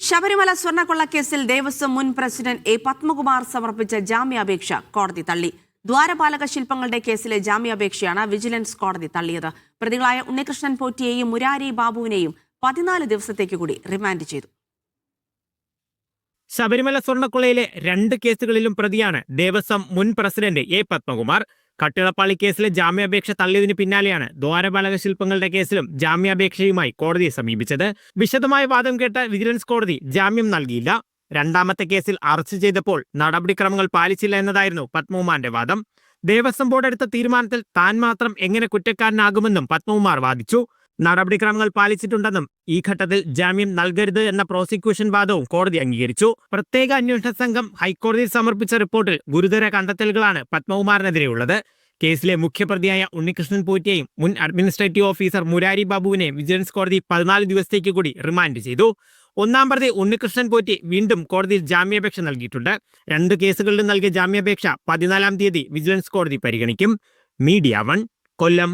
ശബരിമല സ്വർണ്ണക്കൊള്ളക്കേസിൽ ദേവസ്വം മുൻ president A Padmakumar സമർപ്പിച്ച ജാമ്യാപേക്ഷ കോടതി തള്ളി. ദ്വാരപാലക ശില്പങ്ങളുടെ കേസിലെ ജാമ്യാപേക്ഷയാണ് വിജിലൻസ് കോടതി തള്ളിയത്. പ്രതികളായ ഉണ്ണികൃഷ്ണൻ പോറ്റിയെയും മുരാരി ബാബുവിനെയും 14 ദിവസത്തേക്ക് കൂടി റിമാൻഡ് ചെയ്തു. ശബരിമല സ്വർണ്ണക്കൊള്ളയിലെ 2 കേസുകളിലും പ്രതിയാണ് ദേവസ്വം മുൻ പ്രസിഡന്റ് എ പത്മകുമാർ. കട്ടിളപ്പാളി കേസിലെ ജാമ്യാപേക്ഷ തള്ളിയതിനു പിന്നാലെയാണ് ദ്വാരപാലക ശില്പങ്ങളുടെ കേസിലും ജാമ്യാപേക്ഷയുമായി കോടതിയെ സമീപിച്ചത്. വിശദമായ വാദം കേട്ട വിജിലൻസ് കോടതി ജാമ്യം നൽകിയില്ല. 2ാമത്തെ കേസിൽ അറസ്റ്റ് ചെയ്തപ്പോൾ നടപടിക്രമങ്ങൾ പാലിച്ചില്ല എന്നതായിരുന്നു പത്മകുമാറിന്റെ വാദം. ദേവസ്വം ബോർഡ് എടുത്ത തീരുമാനത്തിൽ താൻ മാത്രം എങ്ങനെ കുറ്റക്കാരനാകുമെന്നും പത്മകുമാർ വാദിച്ചു. നടപടിക്രമങ്ങൾ പാലിച്ചിട്ടുണ്ടെന്നും ഈ ഘട്ടത്തിൽ ജാമ്യം നൽകരുത് എന്ന പ്രോസിക്യൂഷൻ വാദവും കോടതി അംഗീകരിച്ചു. പ്രത്യേക അന്വേഷണ സംഘം ഹൈക്കോടതിയിൽ സമർപ്പിച്ച റിപ്പോർട്ടിൽ ഗുരുതര കണ്ടെത്തലുകളാണ് പത്മകുമാറിനെതിരെയുള്ളത്. കേസിലെ മുഖ്യപ്രതിയായ ഉണ്ണികൃഷ്ണൻ പോറ്റിയെയും മുൻ അഡ്മിനിസ്ട്രേറ്റീവ് ഓഫീസർ മുരാരി ബാബുവിനെയും വിജിലൻസ് കോടതി 14 ദിവസത്തേക്ക് കൂടി റിമാൻഡ് ചെയ്തു. 1-ാം പ്രതി ഉണ്ണികൃഷ്ണൻ പോറ്റി വീണ്ടും കോടതിയിൽ ജാമ്യാപേക്ഷ നൽകിയിട്ടുണ്ട്. 2 കേസുകളിലും നൽകിയ ജാമ്യാപേക്ഷ 14-ാം തീയതി വിജിലൻസ് കോടതി പരിഗണിക്കും. മീഡിയ 1 കൊല്ലം.